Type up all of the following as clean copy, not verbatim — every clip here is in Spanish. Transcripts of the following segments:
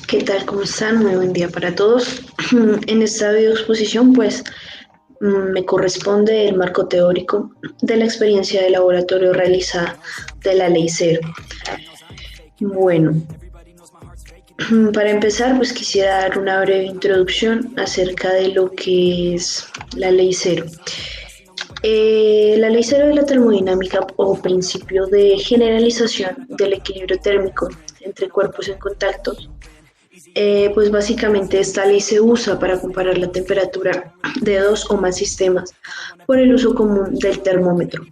¿Qué tal? ¿Cómo están? Muy buen día para todos. En esta video exposición, pues, me corresponde el marco teórico de la experiencia de laboratorio realizada de la Ley Cero. Bueno, para empezar, pues quisiera dar una breve introducción acerca de lo que es la Ley Cero. La Ley Cero de la termodinámica o principio de generalización del equilibrio térmico entre cuerpos en contacto, pues básicamente esta ley se usa para comparar la temperatura de dos o más sistemas por el uso común del termómetro.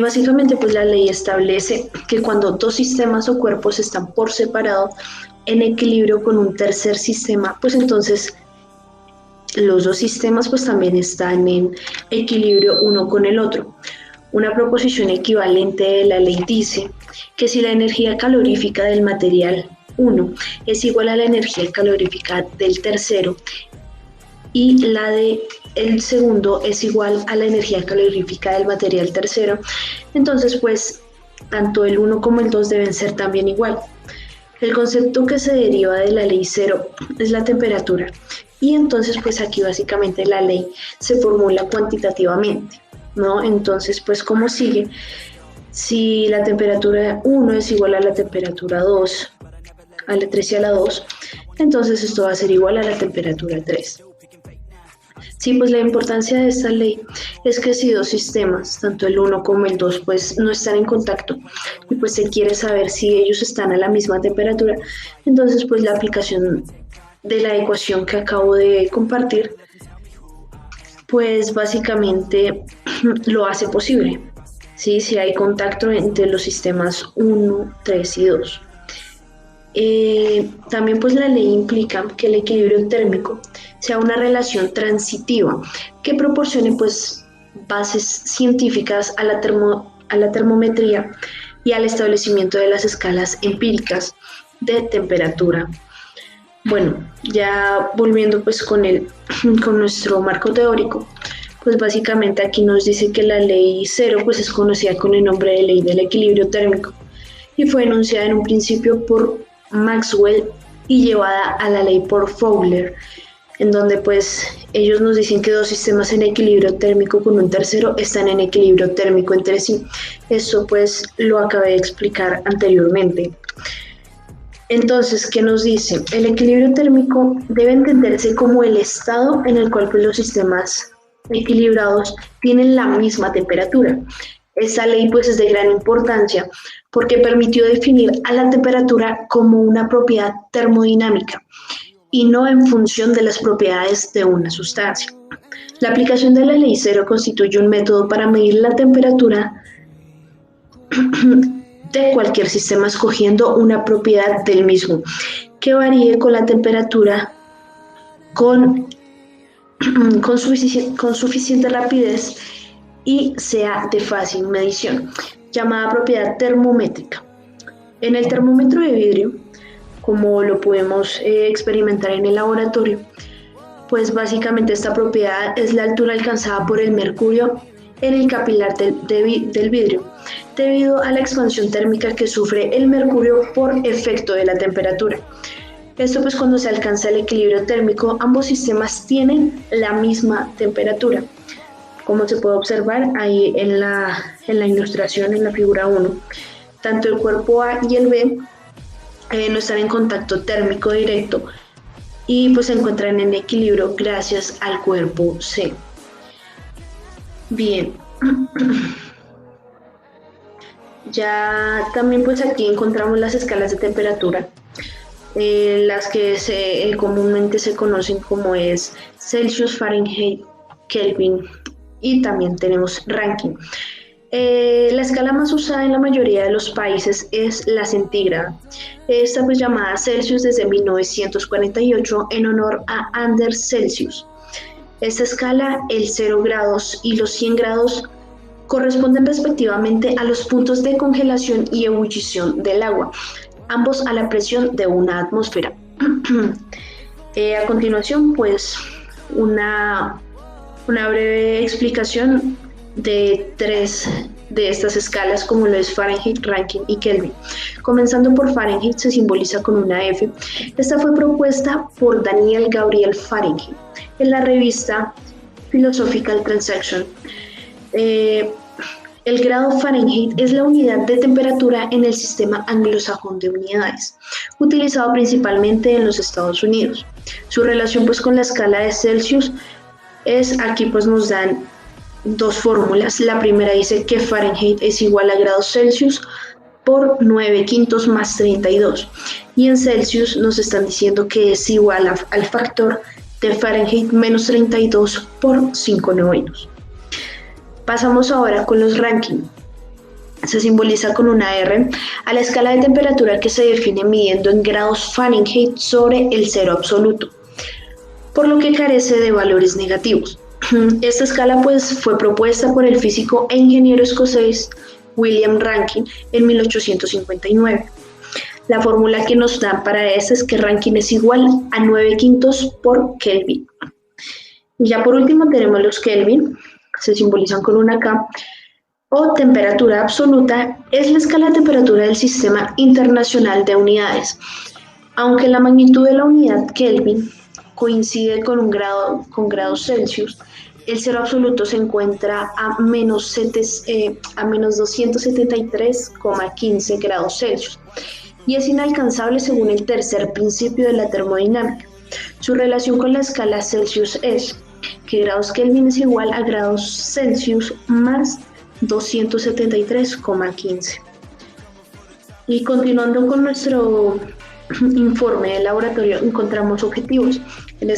Básicamente pues la ley establece que cuando dos sistemas o cuerpos están por separado en equilibrio con un tercer sistema, pues entonces los dos sistemas pues también están en equilibrio uno con el otro. Una proposición equivalente de la ley dice que si la energía calorífica del material 1 es igual a la energía calorífica del tercero y la de el segundo es igual a la energía calorífica del material tercero, entonces pues tanto el 1 como el 2 deben ser también igual. El concepto que se deriva de la ley cero es la temperatura y entonces pues aquí básicamente la ley se formula cuantitativamente, ¿no? Entonces pues como sigue, si la temperatura 1 es igual a la temperatura 2, a la 3 y a la 2, entonces esto va a ser igual a la temperatura 3. Sí, pues la importancia de esta ley es que si dos sistemas, tanto el 1 como el 2, pues no están en contacto y pues se quiere saber si ellos están a la misma temperatura, entonces pues la aplicación de la ecuación que acabo de compartir, pues básicamente lo hace posible, ¿sí? Si hay contacto entre los sistemas 1, 3 y 2. También pues la ley implica que el equilibrio térmico sea una relación transitiva que proporcione pues bases científicas a la termometría y al establecimiento de las escalas empíricas de temperatura. Bueno, ya volviendo pues con nuestro marco teórico, pues básicamente aquí nos dice que la ley cero pues es conocida con el nombre de ley del equilibrio térmico y fue enunciada en un principio por Maxwell y llevada a la ley por Fowler, en donde pues ellos nos dicen que dos sistemas en equilibrio térmico con un tercero están en equilibrio térmico entre sí. Eso pues lo acabé de explicar anteriormente. Entonces, ¿qué nos dice? El equilibrio térmico debe entenderse como el estado en el cual pues, los sistemas equilibrados tienen la misma temperatura. Esta ley pues es de gran importancia porque permitió definir a la temperatura como una propiedad termodinámica y no en función de las propiedades de una sustancia. La aplicación de la ley cero constituye un método para medir la temperatura de cualquier sistema escogiendo una propiedad del mismo que varíe con la temperatura con suficiente rapidez y sea de fácil medición, llamada propiedad termométrica. En el termómetro de vidrio, como lo podemos experimentar en el laboratorio, pues básicamente esta propiedad es la altura alcanzada por el mercurio en el capilar del vidrio, debido a la expansión térmica que sufre el mercurio por efecto de la temperatura. Esto pues cuando se alcanza el equilibrio térmico, ambos sistemas tienen la misma temperatura. Como se puede observar ahí en la ilustración, en la figura 1, tanto el cuerpo A y el B no están en contacto térmico directo y pues se encuentran en equilibrio gracias al cuerpo C. Bien, ya también pues aquí encontramos las escalas de temperatura, las que comúnmente se conocen como es Celsius, Fahrenheit, Kelvin y también tenemos Rankine. La escala más usada en la mayoría de los países es la centígrada. Esta pues llamada Celsius desde 1948 en honor a Anders Celsius. Esta escala, el 0 grados y los 100 grados, corresponden respectivamente a los puntos de congelación y ebullición del agua, ambos a la presión de una atmósfera. A continuación, pues, una breve explicación de tres de estas escalas como lo es Fahrenheit, Rankine y Kelvin. Comenzando por Fahrenheit se simboliza con una F. Esta fue propuesta por Daniel Gabriel Fahrenheit en la revista Philosophical Transaction. El grado Fahrenheit es la unidad de temperatura en el sistema anglosajón de unidades, utilizado principalmente en los Estados Unidos. Su relación pues con la escala de Celsius es, aquí pues nos dan dos fórmulas. La primera dice que Fahrenheit es igual a grados Celsius por 9 quintos más 32. Y en Celsius nos están diciendo que es igual al factor de Fahrenheit menos 32 por 5 novenos. Pasamos ahora con los Rankine. Se simboliza con una R a la escala de temperatura que se define midiendo en grados Fahrenheit sobre el cero absoluto, por lo que carece de valores negativos. Esta escala pues, fue propuesta por el físico e ingeniero escocés William Rankine en 1859. La fórmula que nos dan para esta es que Rankine es igual a 9 quintos por Kelvin. Y ya por último tenemos los Kelvin, se simbolizan con una K, o temperatura absoluta, es la escala de temperatura del Sistema Internacional de Unidades. Aunque la magnitud de la unidad Kelvin coincide con grados Celsius, el cero absoluto se encuentra a menos 273,15 grados Celsius y es inalcanzable según el tercer principio de la termodinámica. Su relación con la escala Celsius es que grados Kelvin es igual a grados Celsius más 273,15. Y continuando con nuestro informe de laboratorio, encontramos objetivos. En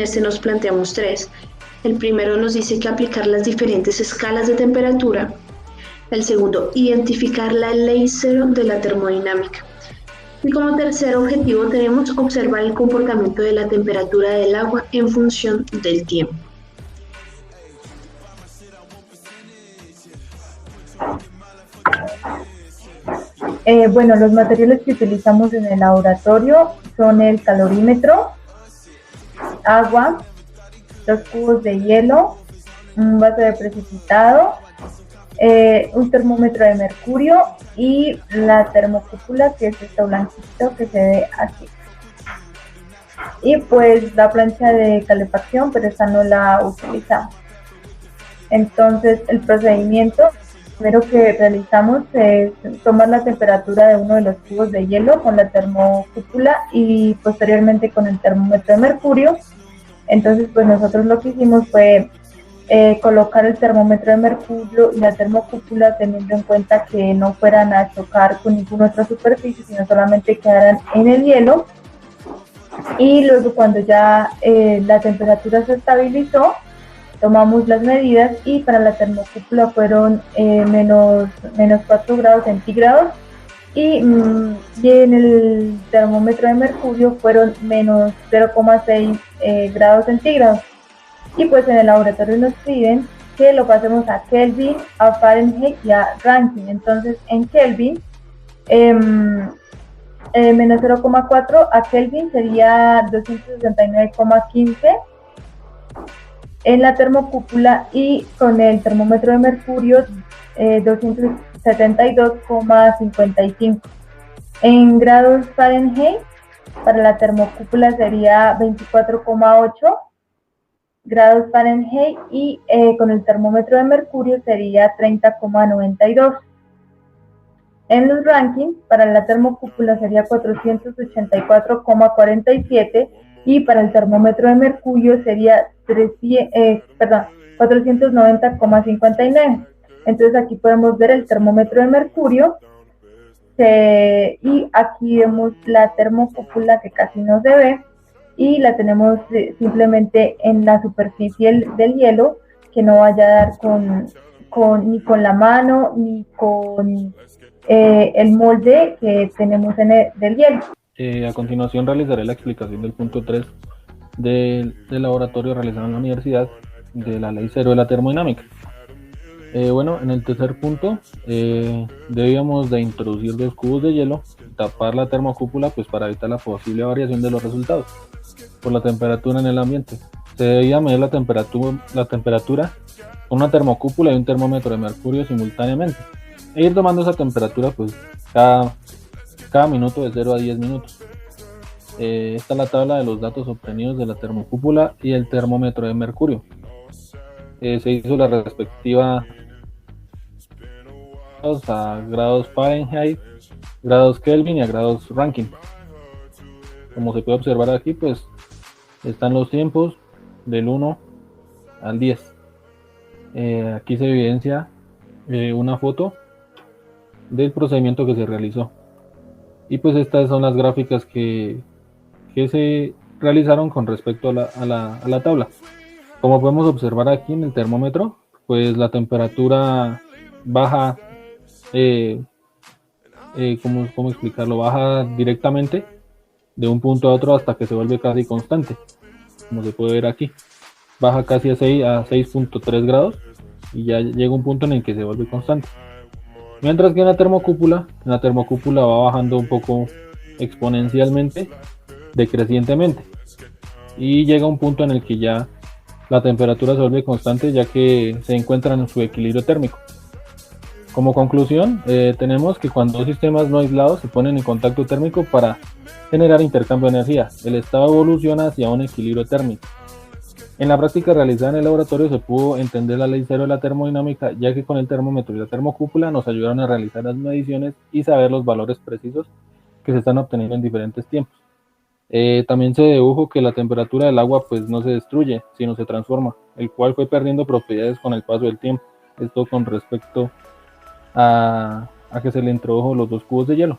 este nos planteamos 3. El primero nos dice que aplicar las diferentes escalas de temperatura. El segundo, identificar la ley cero de la termodinámica. Y como tercer objetivo tenemos observar el comportamiento de la temperatura del agua en función del tiempo. Bueno, los materiales que utilizamos en el laboratorio son el calorímetro, agua, 2 cubos de hielo, un vaso de precipitado, un termómetro de mercurio y la termocúpula, que es esto blanquito que se ve aquí. Y pues la plancha de calefacción, pero esta no la utilizamos. Entonces el procedimiento primero que realizamos es tomar la temperatura de uno de los cubos de hielo con la termocúpula y posteriormente con el termómetro de mercurio. Entonces pues nosotros lo que hicimos fue colocar el termómetro de mercurio y la termocúpula teniendo en cuenta que no fueran a chocar con ninguna otra superficie, sino solamente quedaran en el hielo. Y luego cuando ya la temperatura se estabilizó, tomamos las medidas y para la termocúpula fueron menos 4 grados centígrados y en el termómetro de mercurio fueron menos 0,6 grados centígrados. Y pues en el laboratorio nos piden que lo pasemos a Kelvin, a Fahrenheit y a Rankine. Entonces en Kelvin, menos 0,4 a Kelvin sería 269,15 en la termocúpula y con el termómetro de mercurio 272,55. En grados Fahrenheit para la termocúpula sería 24,8 grados Fahrenheit y con el termómetro de mercurio sería 30,92. En los Rankine para la termocúpula sería 484,47 y para el termómetro de mercurio sería 490,59. Entonces aquí podemos ver el termómetro de mercurio y aquí vemos la termocúpula que casi no se ve y la tenemos simplemente en la superficie del hielo, que no vaya a dar ni con la mano ni con el molde que tenemos del hielo. A continuación realizaré la explicación del punto 3 del laboratorio realizado en la universidad de la ley cero de la termodinámica. Bueno, en el tercer punto debíamos de introducir 2 cubos de hielo, tapar la termocúpula pues para evitar la posible variación de los resultados por la temperatura en el ambiente. Se debía medir la temperatura con una termocúpula y un termómetro de mercurio simultáneamente, e ir tomando esa temperatura pues cada minuto de 0 a 10 minutos. Esta es la tabla de los datos obtenidos de la termocúpula y el termómetro de mercurio. Se hizo la respectiva a grados Fahrenheit, grados Kelvin y a grados Rankine. Como se puede observar aquí, pues están los tiempos del 1 al 10. Aquí se evidencia una foto del procedimiento que se realizó. Y pues estas son las gráficas que se realizaron con respecto a la tabla. Como podemos observar aquí en el termómetro, pues la temperatura baja, ¿cómo explicarlo? Baja directamente de un punto a otro hasta que se vuelve casi constante, como se puede ver aquí. Baja casi a 6.3 grados y ya llega un punto en el que se vuelve constante. Mientras que en la termocúpula va bajando un poco exponencialmente, decrecientemente, y llega un punto en el que ya la temperatura se vuelve constante, ya que se encuentran en su equilibrio térmico. Como conclusión, tenemos que cuando dos sistemas no aislados se ponen en contacto térmico para generar intercambio de energía, el estado evoluciona hacia un equilibrio térmico. En la práctica realizada en el laboratorio se pudo entender la ley cero de la termodinámica, ya que con el termómetro y la termocúpula nos ayudaron a realizar las mediciones y saber los valores precisos que se están obteniendo en diferentes tiempos. También se dedujo que la temperatura del agua pues no se destruye, sino se transforma, el cual fue perdiendo propiedades con el paso del tiempo. Esto con respecto a que se le introdujo los 2 cubos de hielo.